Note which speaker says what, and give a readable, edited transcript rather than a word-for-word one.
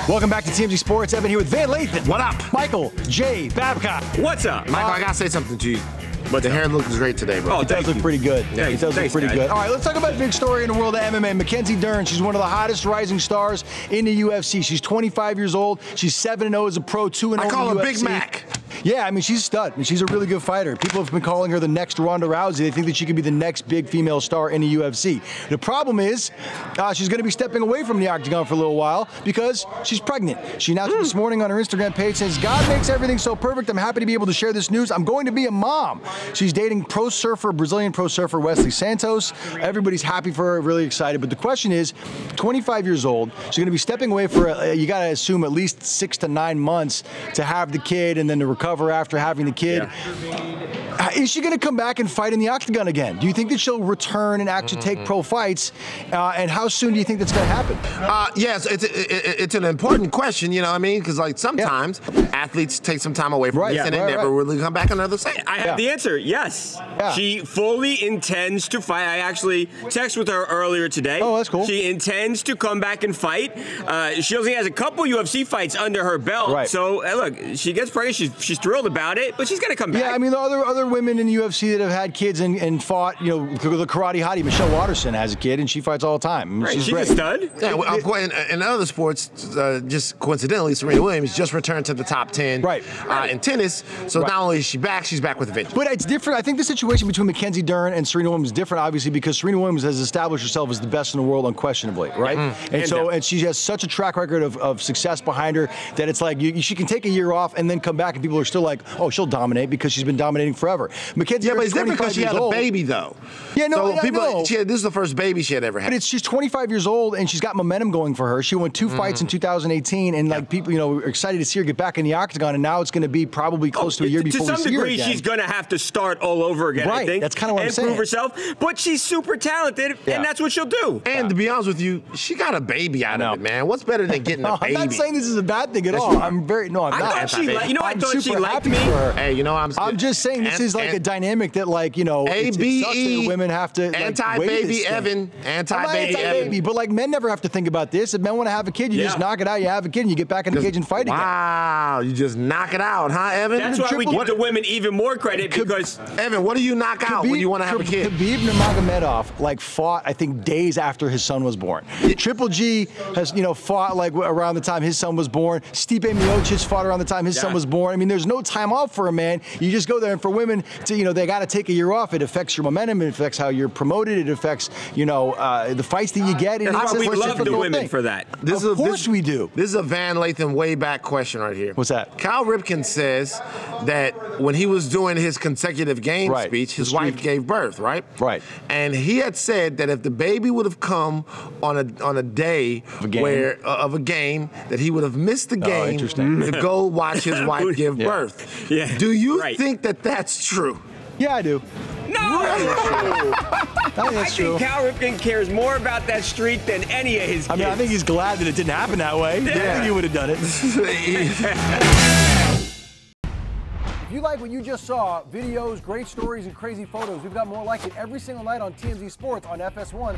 Speaker 1: Welcome back to TMZ Sports. Evan here with Van Lathan.
Speaker 2: What up?
Speaker 1: Michael J. Babcock.
Speaker 3: What's up?
Speaker 2: Michael, I gotta say something to you. But the hair looks great today, bro.
Speaker 3: Oh,
Speaker 1: It does look pretty good.
Speaker 3: Yeah,
Speaker 1: it does look pretty good. All right, let's talk about a big story in the world of MMA. Mackenzie Dern, she's one of the hottest rising stars in the UFC. She's 25 years old. She's 7-0 as a pro, 2-0 in the UFC.
Speaker 2: I call her Big Mac.
Speaker 1: Yeah, I mean, she's a stud. I mean, she's a really good fighter. People have been calling her the next Ronda Rousey. They think that she could be the next big female star in the UFC. The problem is she's going to be stepping away from the Octagon for a little while because she's pregnant. She announced this morning on her Instagram page, says, God makes everything so perfect. I'm happy to be able to share this news. I'm going to be a mom. She's dating Brazilian pro surfer Wesley Santos. Everybody's happy for her, really excited. But the question is, 25 years old, she's going to be stepping away for, you got to assume, at least 6 to 9 months to have the kid and then to recover after having the kid. Yeah. Is she going to come back and fight in the Octagon again? Do you think that she'll return and actually take pro fights? And how soon do you think that's going to happen?
Speaker 2: Yes, it's an important question, you know what I mean? Because like sometimes athletes take some time away from this and they never really come back another second.
Speaker 3: I have the answer, yes. She fully intends to fight. I actually texted with her earlier today.
Speaker 1: Oh, that's cool.
Speaker 3: She intends to come back and fight. She only has a couple UFC fights under her belt. Right. So, look, she gets pregnant. She's thrilled about it, but she's going to come back.
Speaker 1: Yeah, I mean, the other women in the UFC that have had kids and fought, you know, the karate hottie, Michelle Watterson has a kid, and she fights all the time. I mean,
Speaker 3: she's
Speaker 1: great.
Speaker 3: a stud.
Speaker 2: Yeah, in other sports, just coincidentally, Serena Williams just returned to the top 10 in tennis. So not only is she back, she's back with a vengeance.
Speaker 1: But it's different. I think the situation between Mackenzie Dern and Serena Williams is different, obviously, because Serena Williams has established herself as the best in the world unquestionably, right? And she has such a track record of success behind her that it's like she can take a year off and then come back, and people are still like, oh, she'll dominate because she's been dominating forever. Mackenzie
Speaker 2: but it's different because she had a baby, though.
Speaker 1: Yeah, no,
Speaker 2: this is the first baby she had ever had.
Speaker 1: But she's 25 years old and she's got momentum going for her. She won 2 fights in 2018, and like people, you know, are excited to see her get back in the Octagon. And now it's going to be probably close to a year before we see her again.
Speaker 3: To some degree, she's going to have to start all over again. I think.
Speaker 1: That's kind of what I'm saying.
Speaker 3: And prove herself. But she's super talented, and that's what she'll do.
Speaker 2: And to be honest with you, she got a baby out of it, man. What's better than getting a baby?
Speaker 1: I'm not saying this is a bad thing at all. I'm not.
Speaker 3: I thought she liked me.
Speaker 2: Hey, you know, I'm
Speaker 1: just saying this is like a dynamic that, like, you know, it sucks that women have to
Speaker 2: anti-baby Evan, anti-baby Evan.
Speaker 1: But like, men never have to think about this. If men want to have a kid, you just knock it out. You have a kid, and you get back in the cage and fight again.
Speaker 2: Wow, you just knock it out, huh, Evan?
Speaker 3: That's why we give the women even more credit because
Speaker 2: Evan, what do you knock out when you want to have a kid?
Speaker 1: Khabib Nurmagomedov fought, I think, days after his son was born. Triple G has, fought like around the time his son was born. Stipe Miocic fought around the time his son was born. I mean, there's no time off for a man. You just go there, and for women, they got to take a year off. It affects your momentum. It affects how you're promoted. It affects, the fights that you get.
Speaker 3: And we love the women for that.
Speaker 1: Of course we do.
Speaker 2: This is a Van Lathan way back question right here.
Speaker 1: What's that?
Speaker 2: Cal Ripken says that when he was doing his consecutive game speech, his wife gave birth, right?
Speaker 1: Right.
Speaker 2: And he had said that if the baby would have come on a day of a game, that he would have missed the game to go watch his wife give birth.
Speaker 3: Yeah.
Speaker 2: Do you think that that's true?
Speaker 1: Yeah, I do.
Speaker 3: No!
Speaker 1: I
Speaker 3: think Cal Ripken cares more about that streak than any of his kids.
Speaker 1: I mean, I think he's glad that it didn't happen that way. Yeah. I think he would have done it. If you like what you just saw, videos, great stories, and crazy photos, we've got more like it every single night on TMZ Sports on FS1.